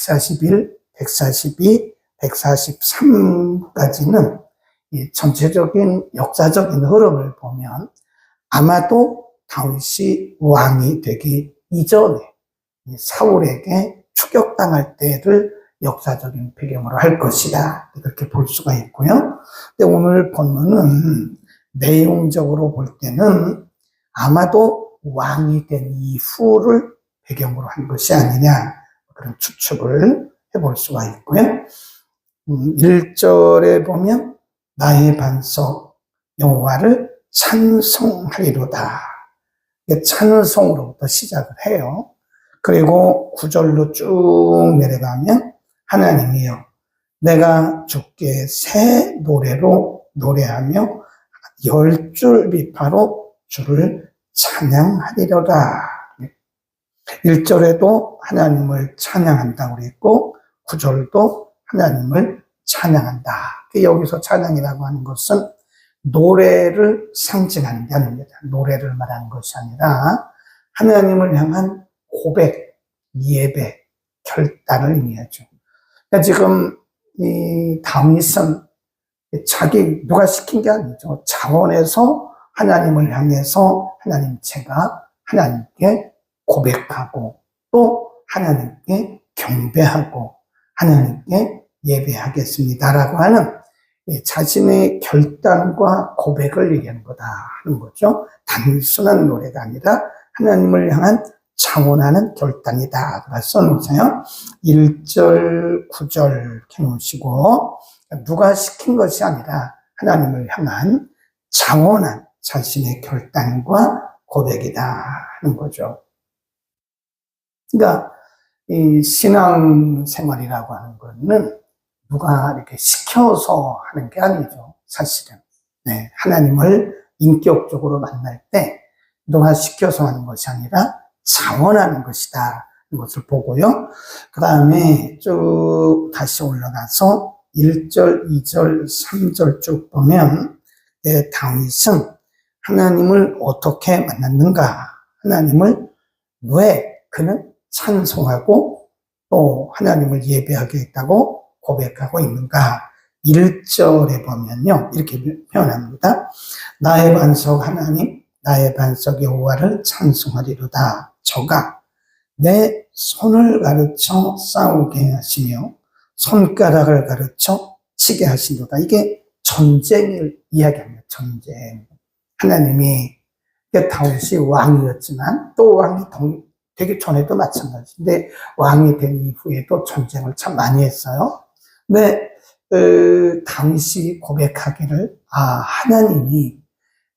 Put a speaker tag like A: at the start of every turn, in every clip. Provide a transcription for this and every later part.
A: 141, 142, 143까지는 이 전체적인 역사적인 흐름을 보면 아마도 다윗이 왕이 되기 이전에 사울에게 추격당할 때를 역사적인 배경으로 할 것이다. 그렇게 볼 수가 있고요. 근데 오늘 본문은 내용적으로 볼 때는 아마도 왕이 된 이후를 배경으로 한 것이 아니냐, 그런 추측을 해볼 수가 있고요. 1절에 보면 나의 반석 여호와를 찬송하리로다. 찬송으로부터 시작을 해요. 그리고 9절로 쭉 내려가면 하나님이여 내가 주께 새 노래로 노래하며 10줄 비파로 주를 찬양하리로다. 1절에도 하나님을 찬양한다고 그랬고 9절도 하나님을 찬양한다. 여기서 찬양이라고 하는 것은 노래를 상징하는 게 아닙니다. 노래를 말하는 것이 아니라 하나님을 향한 고백, 예배, 결단을 의미하죠. 그러니까 지금 이 다윗은 자기 누가 시킨 게 아니죠. 자원해서 하나님을 향해서 하나님 제가 하나님께 고백하고 또 하나님께 경배하고 하나님께 예배하겠습니다라고 하는 자신의 결단과 고백을 얘기하는 거다 하는 거죠. 단순한 노래가 아니라 하나님을 향한 자원하는 결단이다. 써놓으세요. 1절, 9절 이렇게 놓으시고 누가 시킨 것이 아니라 하나님을 향한 자원한 자신의 결단과 고백이다 하는 거죠. 그러니까 이 신앙생활이라고 하는 거는 누가 이렇게 시켜서 하는 게 아니죠. 사실은. 네, 하나님을 인격적으로 만날 때 누가 시켜서 하는 것이 아니라 자원하는 것이다. 이것을 보고요. 그 다음에 쭉 다시 올라가서 1절, 2절, 3절 쭉 보면 다윗은 하나님을 어떻게 만났는가? 하나님을 왜 그는 찬송하고 또 하나님을 예배하게 했다고 고백하고 있는가? 1절에 보면요. 이렇게 표현합니다. 나의 반석 하나님, 나의 반석 여호와를 찬송하리로다. 저가 내 손을 가르쳐 싸우게 하시며 손가락을 가르쳐 치게 하시리로다. 이게 전쟁을 이야기합니다. 전쟁. 하나님이 다윗이 왕이었지만 또 왕이 되기 전에도 마찬가지인데 왕이 된 이후에도 전쟁을 참 많이 했어요. 근데 다윗이 고백하기를 하나님이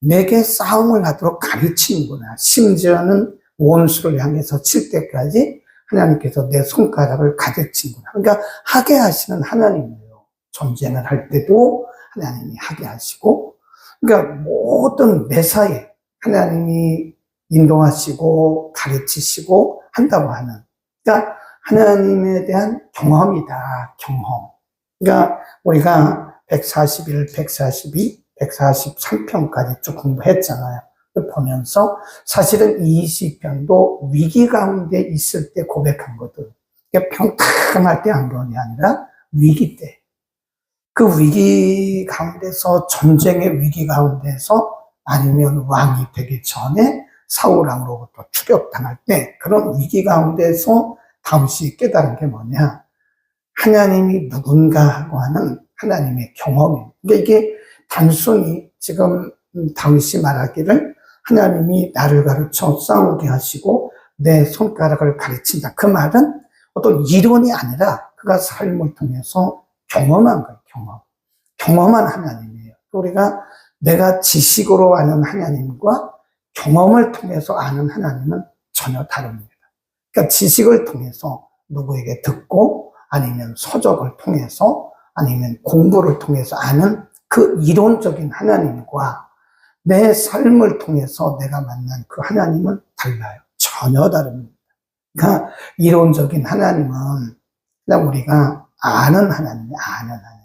A: 내게 싸움을 하도록 가르치는구나. 심지어는 원수를 향해서 칠 때까지 하나님께서 내 손가락을 가르치는구나. 그러니까 하게 하시는 하나님이에요. 전쟁을 할 때도 하나님이 하게 하시고, 그러니까 모든 매사에 하나님이 인도하시고 가르치시고 한다고 하는, 그러니까 하나님에 대한 경험이다. 경험. 그러니까 우리가 141, 142, 143편까지 쭉 공부했잖아요. 보면서 사실은 이 시편도 위기 가운데 있을 때 고백한 것들, 평탄할 때 한 번이 아니라 위기 때, 그 위기 가운데서, 전쟁의 위기 가운데서, 아니면 왕이 되기 전에 사울왕으로부터 추격당할 때, 그런 위기 가운데서 다윗이 깨달은 게 뭐냐? 하나님이 누군가 하고 하는 하나님의 경험입니다. 그러니까 이게 단순히 지금 다윗이 말하기를 하나님이 나를 가르쳐 싸우게 하시고 내 손가락을 가르친다. 그 말은 어떤 이론이 아니라 그가 삶을 통해서 경험한 거예요. 경험한 하나님이에요. 우리가 내가 지식으로 아는 하나님과 경험을 통해서 아는 하나님은 전혀 다릅니다. 그러니까 지식을 통해서 누구에게 듣고 아니면 서적을 통해서 아니면 공부를 통해서 아는 그 이론적인 하나님과 내 삶을 통해서 내가 만난 그 하나님은 달라요. 전혀 다릅니다. 그러니까 이론적인 하나님은 그냥 우리가 아는 하나님이에요. 아는 하나님.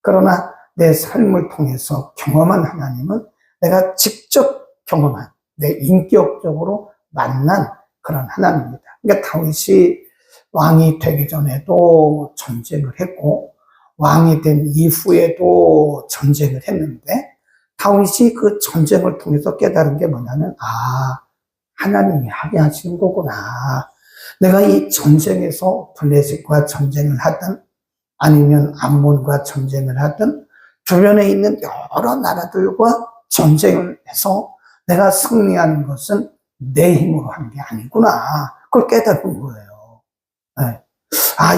A: 그러나 내 삶을 통해서 경험한 하나님은 내가 직접 경험한, 내 인격적으로 만난 그런 하나님입니다. 그러니까 다윗이 왕이 되기 전에도 전쟁을 했고 왕이 된 이후에도 전쟁을 했는데 다윗이 그 전쟁을 통해서 깨달은 게 뭐냐면 하나님이 하게 하시는 거구나. 내가 이 전쟁에서 블레셋과 전쟁을 하든 아니면 암몬과 전쟁을 하든 주변에 있는 여러 나라들과 전쟁을 해서 내가 승리하는 것은 내 힘으로 하는 게 아니구나. 그걸 깨달은 거예요. 네.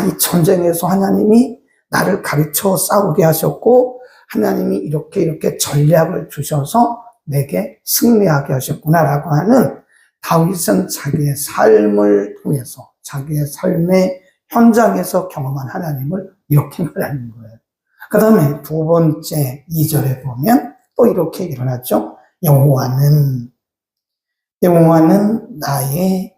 A: 이 전쟁에서 하나님이 나를 가르쳐 싸우게 하셨고 하나님이 이렇게 전략을 주셔서 내게 승리하게 하셨구나라고 하는 다윗은 자기의 삶을 통해서 자기의 삶의 현장에서 경험한 하나님을 이렇게 말하는 거예요. 그 다음에 두 번째 2절에 보면 또 이렇게 일어났죠. 여호와는 나의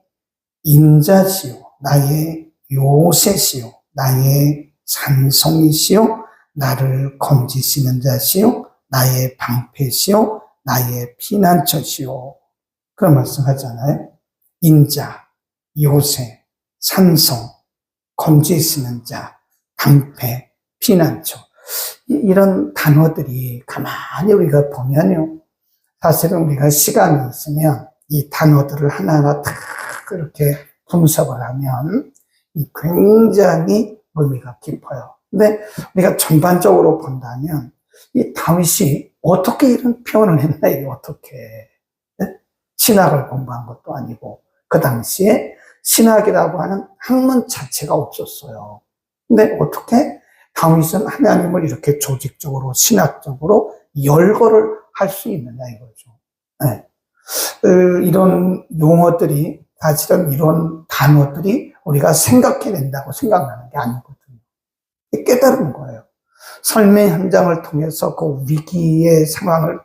A: 인자시요 나의 요새시요 나의 산성이시요 나를 건지시는 자시요 나의 방패시요 나의 피난처시요. 그런 말씀 하잖아요. 인자, 요새, 산성, 건지시는 자, 방패, 피난처. 이런 단어들이 가만히 우리가 보면요. 사실은 우리가 시간이 있으면 이 단어들을 하나하나 다 그렇게 분석을 하면 굉장히 의미가 깊어요. 근데 우리가 전반적으로 본다면 이 다윗이 어떻게 이런 표현을 했나, 이게 어떻게. 신학을 공부한 것도 아니고 그 당시에 신학이라고 하는 학문 자체가 없었어요. 근데 어떻게 다윗은 하나님을 이렇게 조직적으로 신학적으로 열거를 할 수 있느냐 이거죠. 네. 이런 용어들이 사실은 이런 단어들이 우리가 생각해낸다고 생각나는 게 아니거든요. 깨달은 거예요. 삶의 현장을 통해서 그 위기의 상황을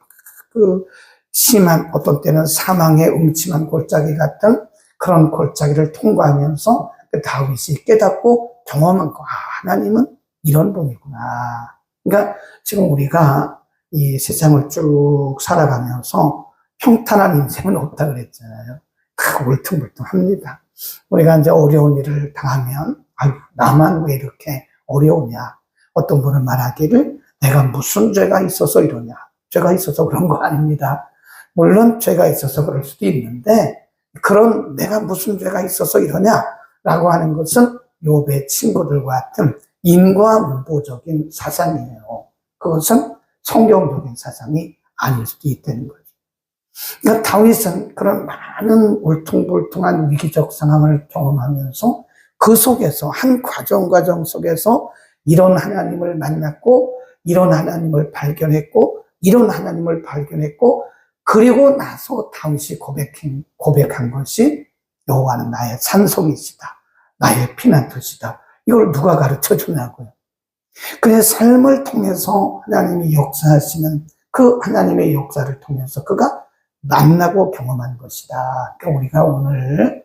A: 심한 어떤 때는 사망의 음침한 골짜기 같은 그런 골짜기를 통과하면서 다윗이 깨닫고 경험한 거. 하나님은 이런 분이구나. 그러니까 지금 우리가 이 세상을 쭉 살아가면서 평탄한 인생은 없다 그랬잖아요. 울퉁불퉁합니다. 우리가 이제 어려운 일을 당하면 나만 왜 이렇게 어려우냐. 어떤 분은 말하기를 내가 무슨 죄가 있어서 이러냐. 죄가 있어서 그런 거 아닙니다. 물론 죄가 있어서 그럴 수도 있는데 그런 내가 무슨 죄가 있어서 이러냐라고 하는 것은 욥의 친구들과 같은 인과응보적인 사상이에요. 그것은 성경적인 사상이 아닐 수도 있다는 거죠. 그러니까 다윗은 그런 많은 울퉁불퉁한 위기적 상황을 경험하면서 그 속에서 한 과정 속에서 이런 하나님을 만났고 이런 하나님을 발견했고 이런 하나님을 발견했고 그리고 나서 다윗이 고백한 것이 여호와는 나의 산성이시다. 나의 피난처시다. 이걸 누가 가르쳐 주냐고요. 그의 삶을 통해서 하나님이 역사하시는 그 하나님의 역사를 통해서 그가 만나고 경험한 것이다. 그러니까 우리가 오늘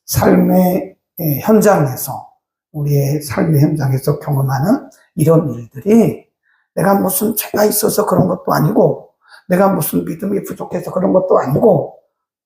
A: 삶의 현장에서 우리의 삶의 현장에서 경험하는 이런 일들이 내가 무슨 죄가 있어서 그런 것도 아니고 내가 무슨 믿음이 부족해서 그런 것도 아니고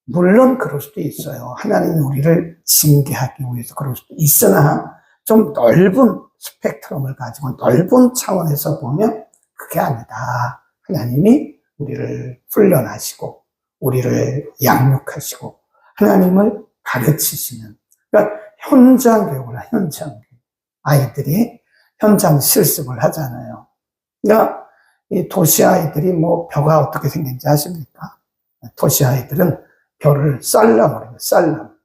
A: 물론 그럴 수도 있어요. 하나님이 우리를 징계하기 위해서 그럴 수도 있으나 좀 넓은 스펙트럼을 가지고 넓은 차원에서 보면 그게 아니다. 하나님이 우리를 훈련하시고 우리를 양육하시고 하나님을 가르치시는 그러니까 현장 교육을 현장 교육. 아이들이 현장 실습을 하잖아요. 그러니까 이 도시 아이들이 벼가 어떻게 생긴지 아십니까? 도시 아이들은 벼를 쌀나물이에요. 쌀나물.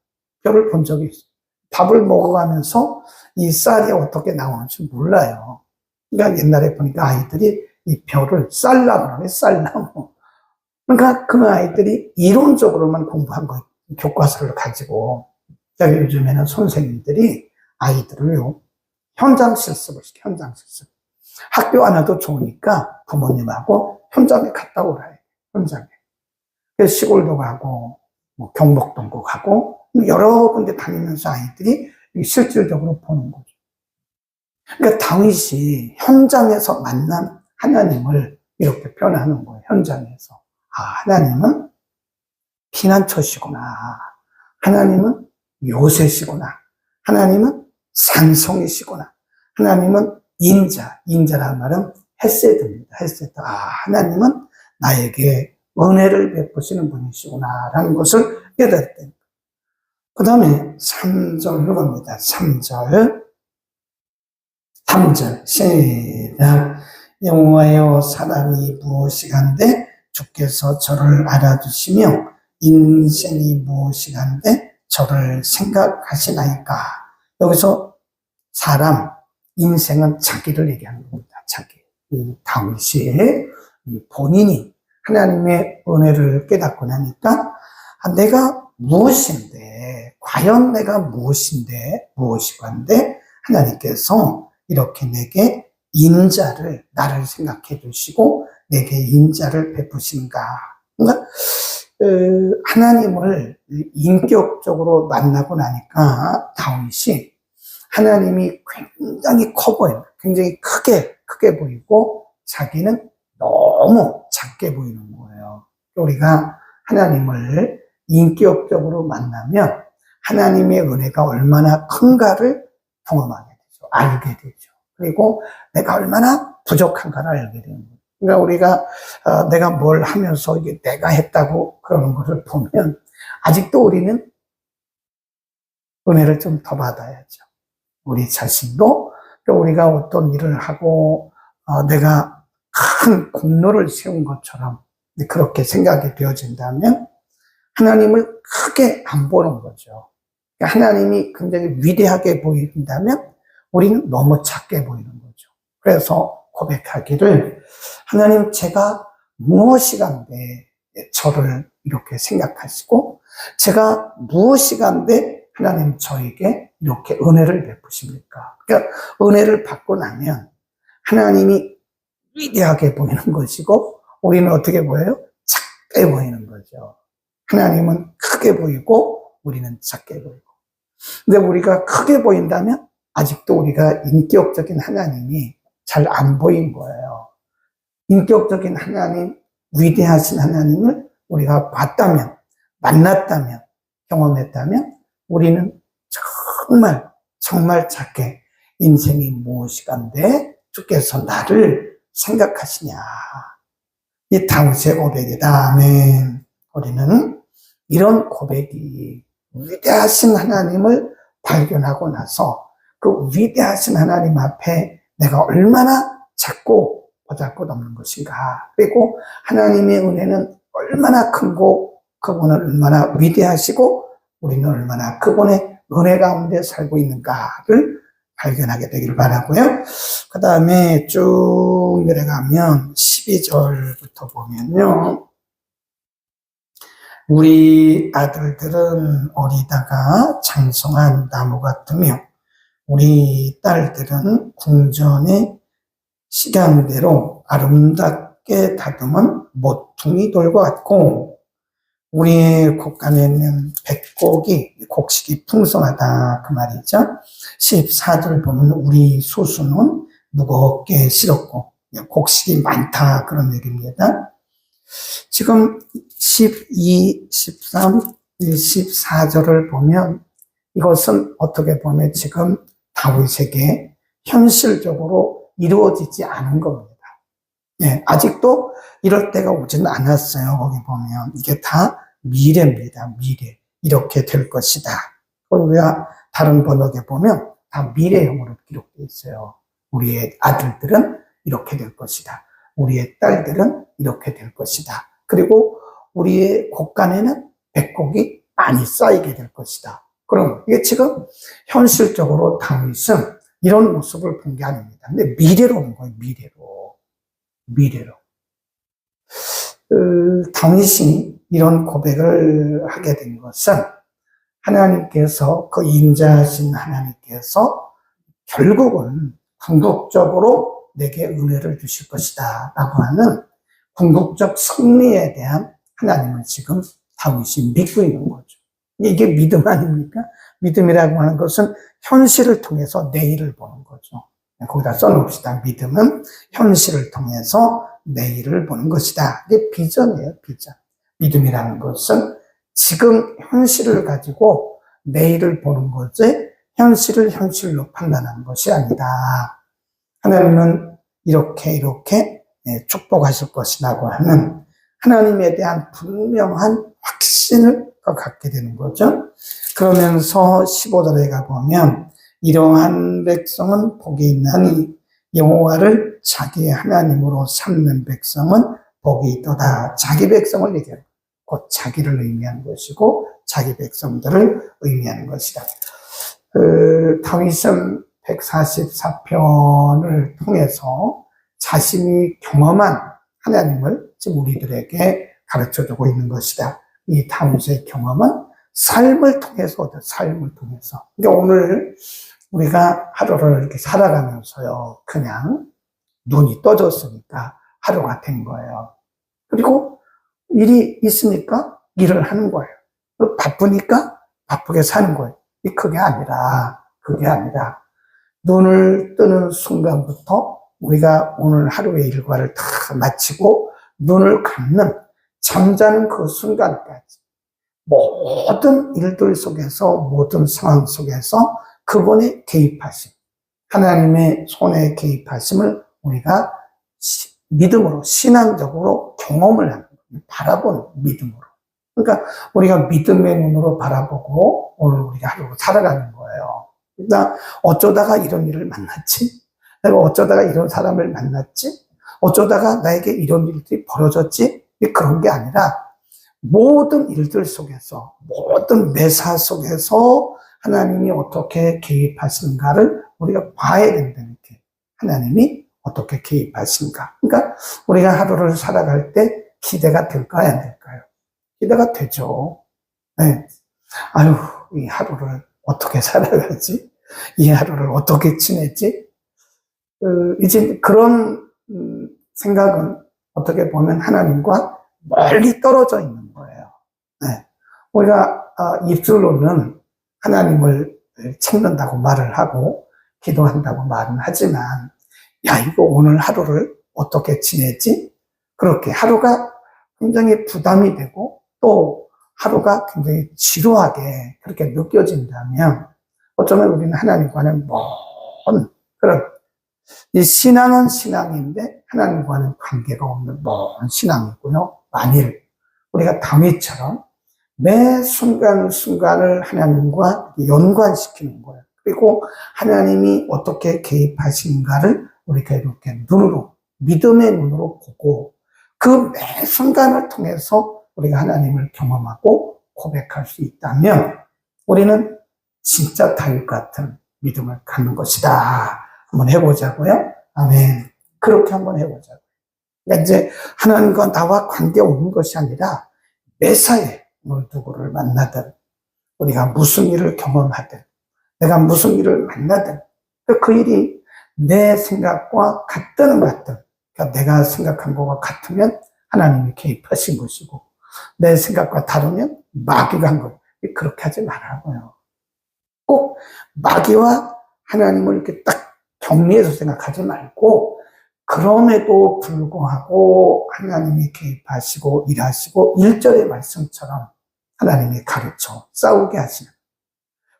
A: 벼를 본 적이 있어요. 밥을 먹어가면서 이 쌀이 어떻게 나오는지 몰라요. 그러니까 옛날에 보니까 아이들이 이 벼를 쌀나물이에요. 쌀나물. 그러니까 그 아이들이 이론적으로만 공부한 거 교과서를 가지고 요즘에는 선생님들이 아이들을요 현장 실습을 시켜. 현장 실습. 학교 안 와도 좋으니까 부모님하고 현장에 갔다 오라 해요. 현장에. 그래서 시골도 가고, 경복동도 가고, 여러 군데 다니면서 아이들이 실질적으로 보는 거죠. 그러니까 다윗이 현장에서 만난 하나님을 이렇게 표현하는 거예요. 현장에서. 하나님은 피난처시구나. 하나님은 요새시구나. 하나님은 산성이시구나. 하나님은 인자란 말은 헤세드입니다. 헤세드. 하나님은 나에게 은혜를 베푸시는 분이시구나 라는 것을 깨달을 때. 그 다음에 3절로 갑니다. 3절 시작. 여호와여, 사람이 무엇이간데 주께서 저를 알아두시며 인생이 무엇이간데 저를 생각하시나이까. 여기서 사람, 인생은 자기를 얘기하는 겁니다. 자기. 다윗이 본인이 하나님의 은혜를 깨닫고 나니까 내가 무엇인데, 과연 내가 무엇이간데 하나님께서 이렇게 내게 나를 생각해 주시고 내게 인자를 베푸신가. 그러니까 하나님을 인격적으로 만나고 나니까 다윗이 하나님이 굉장히 커 보여요. 굉장히 크게 보이고 자기는 너무 작게 보이는 거예요. 우리가 하나님을 인격적으로 만나면 하나님의 은혜가 얼마나 큰가를 경험하게 되죠. 알게 되죠. 그리고 내가 얼마나 부족한가를 알게 되는 거예요. 그러니까 우리가 내가 뭘 하면서 이게 내가 했다고 그러는 것을 보면 아직도 우리는 은혜를 좀 더 받아야죠. 우리 자신도 우리가 어떤 일을 하고 내가 큰 공로를 세운 것처럼 그렇게 생각이 되어진다면 하나님을 크게 안 보는 거죠. 하나님이 굉장히 위대하게 보인다면 우리는 너무 작게 보이는 거죠. 그래서 고백하기를 하나님, 제가 무엇이간데 저를 이렇게 생각하시고 제가 무엇이간데 하나님 저에게 이렇게 은혜를 베푸십니까? 그러니까 은혜를 받고 나면 하나님이 위대하게 보이는 것이고 우리는 어떻게 보여요? 작게 보이는 거죠. 하나님은 크게 보이고 우리는 작게 보이고. 근데 우리가 크게 보인다면 아직도 우리가 인격적인 하나님이 잘 안 보인 거예요. 인격적인 하나님, 위대하신 하나님을 우리가 봤다면, 만났다면, 경험했다면 우리는 정말 작게 인생이 무엇이간데 주께서 나를 생각하시냐. 이 다윗의 고백이다. 아멘. 우리는 이런 고백이 위대하신 하나님을 발견하고 나서 그 위대하신 하나님 앞에 내가 얼마나 작고 보잘것 없는 것인가. 그리고 하나님의 은혜는 얼마나 큰고 그분은 얼마나 위대하시고 우리는 얼마나 그분의 은혜 가운데 살고 있는가를 발견하게 되기를 바라고요. 그 다음에 쭉 내려가면 12절부터 보면요. 우리 아들들은 어리다가 장성한 나무 같으며 우리 딸들은 궁전의 식양대로 아름답게 다듬은 모퉁이 돌과 같고 우리의 곡간에는 곡식이 풍성하다 그 말이죠. 14절 보면 우리 소수는 무겁게 실었고 곡식이 많다 그런 얘기입니다. 지금 12, 13, 14절을 보면 이것은 어떻게 보면 지금 다윗에게 현실적으로 이루어지지 않은 겁니다. 네, 아직도 이럴 때가 오지는 않았어요. 거기 보면 이게 다 미래입니다. 미래. 이렇게 될 것이다. 우리가 다른 번역에 보면 다 미래형으로 기록되어 있어요. 우리의 아들들은 이렇게 될 것이다. 우리의 딸들은 이렇게 될 것이다. 그리고 우리의 곡간에는 백곡이 많이 쌓이게 될 것이다. 그럼 이게 지금 현실적으로 다윗은 이런 모습을 본 게 아닙니다. 근데 미래로 온 거예요. 미래로. 다윗이 이런 고백을 하게 된 것은 하나님께서 그 인자하신 하나님께서 결국은 궁극적으로 내게 은혜를 주실 것이다 라고 하는 궁극적 승리에 대한 하나님을 지금 다윗이 믿고 있는 거죠. 이게 믿음 아닙니까? 믿음이라고 하는 것은 현실을 통해서 내일을 보는 거죠. 거기다 써놓읍시다. 믿음은 현실을 통해서 내일을 보는 것이다. 이게 비전이에요, 비전. 믿음이라는 것은 지금 현실을 가지고 내일을 보는 것에 현실을 현실로 판단하는 것이 아니다. 하나님은 이렇게 축복하실 것이라고 하는 하나님에 대한 분명한 확신을 갖게 되는 거죠. 그러면서 15절에 가보면 이러한 백성은 복이 있나니 여호와를 자기 하나님으로 삼는 백성은 복이 있도다. 자기 백성을 얘기해요. 곧 자기를 의미하는 것이고 자기 백성들을 의미하는 것이다. 다윗은 144편을 통해서 자신이 경험한 하나님을 지금 우리들에게 가르쳐주고 있는 것이다. 이 다윗의 경험은 삶을 통해서 얻은 삶을 통해서. 그러니까 오늘 우리가 하루를 이렇게 살아가면서요, 그냥 눈이 떠졌으니까 하루가 된 거예요. 그리고 일이 있으니까 일을 하는 거예요. 바쁘니까 바쁘게 사는 거예요. 그게 아니라 눈을 뜨는 순간부터 우리가 오늘 하루의 일과를 다 마치고 눈을 감는 잠자는 그 순간까지 모든 일들 속에서 모든 상황 속에서 그분의 개입하심, 하나님의 손에 개입하심을 우리가 믿음으로 신앙적으로 경험을 하는 거예요. 바라보는 믿음으로. 그러니까 우리가 믿음의 눈으로 바라보고 오늘 우리가 하루를 살아가는 거예요. 그러니까 어쩌다가 이런 일을 만났지? 내가 어쩌다가 이런 사람을 만났지? 어쩌다가 나에게 이런 일들이 벌어졌지? 그런 게 아니라 모든 일들 속에서 모든 매사 속에서 하나님이 어떻게 개입하시는가를 우리가 봐야 된다는 게 하나님이 어떻게 개입하시는가. 그러니까 우리가 하루를 살아갈 때 기대가 될까요? 안 될까요? 기대가 되죠. 네. 아유, 이 하루를 어떻게 살아가지? 이 하루를 어떻게 지내지? 이제 그런 생각은 어떻게 보면 하나님과 멀리 떨어져 있는 거예요. 네. 우리가 입술로는 하나님을 찾는다고 말을 하고 기도한다고 말은 하지만 야, 이거 오늘 하루를 어떻게 지내지? 그렇게 하루가 굉장히 부담이 되고 또 하루가 굉장히 지루하게 그렇게 느껴진다면 어쩌면 우리는 하나님과는 먼 그런 이 신앙은 신앙인데 하나님과는 관계가 없는 먼 신앙이고요. 만일 우리가 다윗처럼 매 순간순간을 하나님과 연관시키는 거예요. 그리고 하나님이 어떻게 개입하시는가를 우리가 이렇게 눈으로, 믿음의 눈으로 보고 그 매 순간을 통해서 우리가 하나님을 경험하고 고백할 수 있다면 우리는 진짜 다윗 같은 믿음을 갖는 것이다. 한번 해보자고요. 아멘. 그렇게 한번 해보자고요. 그러니까 이제 하나님과 나와 관계 없는 것이 아니라 매사에 누구를 만나든 우리가 무슨 일을 경험하든 내가 무슨 일을 만나든 그 일이 내 생각과 같든 그러니까 내가 생각한 것과 같으면 하나님이 개입하신 것이고 내 생각과 다르면 마귀가 한 것. 그렇게 하지 말라고요. 꼭 마귀와 하나님을 이렇게 딱 정리해서 생각하지 말고 그럼에도 불구하고 하나님이 개입하시고 일하시고 1절의 말씀처럼 하나님이 가르쳐 싸우게 하시는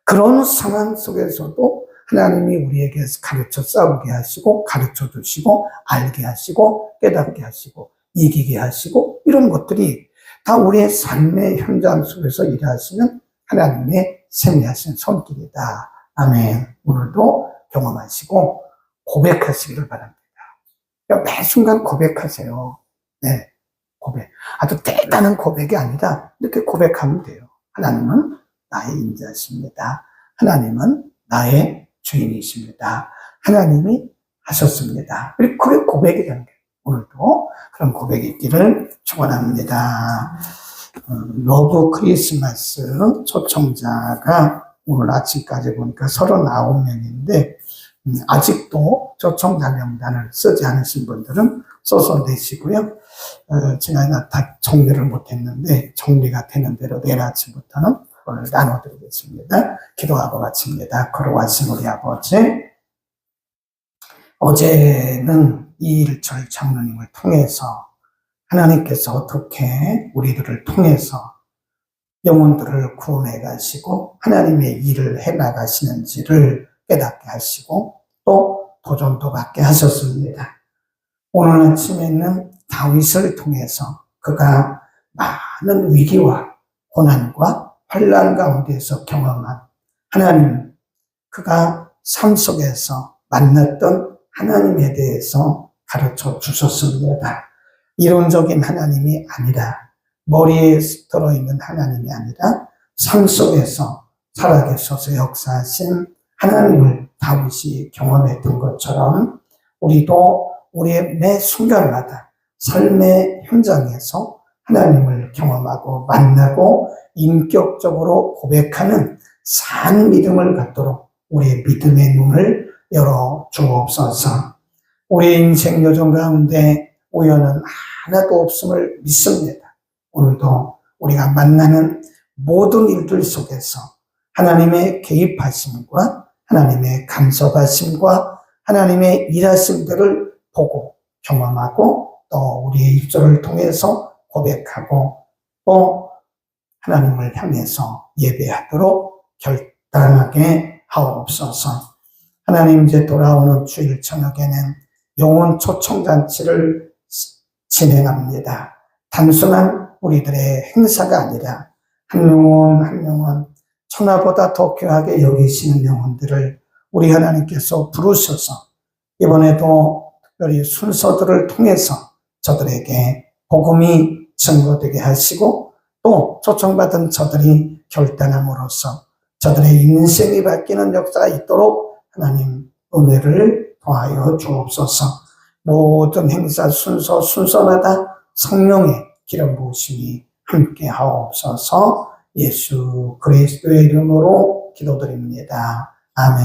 A: 그런 상황 속에서도 하나님이 우리에게 가르쳐 싸우게 하시고 가르쳐 주시고 알게 하시고 깨닫게 하시고 이기게 하시고 이런 것들이 다 우리의 삶의 현장 속에서 일하시는 하나님의 세미하신 손길이다. 아멘. 오늘도 경험하시고 고백하시기를 바랍니다. 매 순간 고백하세요. 네, 고백. 아주 대단한 고백이 아니라 이렇게 고백하면 돼요. 하나님은 나의 인자십니다. 하나님은 나의 주인이십니다. 하나님이 하셨습니다. 그리고 그게 고백이 되는 거예요. 오늘도 그런 고백이 있기를 축원합니다. 러브 크리스마스 초청자가 오늘 아침까지 보니까 39명인데 아직도 초청자 명단을 쓰지 않으신 분들은 써서 내시고요. 제가 다 정리를 못했는데 정리가 되는 대로 내일 아침부터는 오늘 나눠드리겠습니다. 기도하고 마칩니다. 걸어가신 우리 아버지, 어제는 이일철 장로님을 통해서 하나님께서 어떻게 우리들을 통해서 영혼들을 구원해 가시고 하나님의 일을 해 나가시는지를 깨닫게 하시고 또 도전도 받게 하셨습니다. 오늘 아침에는 다윗을 통해서 그가 많은 위기와 고난과 환난 가운데서 경험한 하나님, 그가 삶 속에서 만났던 하나님에 대해서 가르쳐 주셨습니다. 이론적인 하나님이 아니라, 머리에 들어있는 하나님이 아니라 삶 속에서 살아계셔서 역사하신 하나님을 다윗이 경험했던 것처럼 우리도 우리의 매 순간마다 삶의 현장에서 하나님을 경험하고 만나고 인격적으로 고백하는 산 믿음을 갖도록 우리의 믿음의 눈을 열어 주옵소서. 우리의 인생 여정 가운데 우연은 하나도 없음을 믿습니다. 오늘도 우리가 만나는 모든 일들 속에서 하나님의 개입하심과 하나님의 간섭하심과 하나님의 일하심들을 보고 경험하고 또 우리의 입술을 통해서 고백하고 또 하나님을 향해서 예배하도록 결단하게 하옵소서. 하나님, 이제 돌아오는 주일 저녁에는 영혼 초청잔치를 진행합니다. 단순한 우리들의 행사가 아니라 한 영혼 한 영혼 천하보다 더 귀하게 여기시는 영혼들을 우리 하나님께서 부르셔서 이번에도 특별히 순서들을 통해서 저들에게 복음이 증거되게 하시고 또 초청받은 저들이 결단함으로써 저들의 인생이 바뀌는 역사가 있도록 하나님 은혜를 더하여 주옵소서. 모든 행사 순서마다 성령의 기름 부으심이 함께 하옵소서. 예수 그리스도의 이름으로 기도드립니다. 아멘.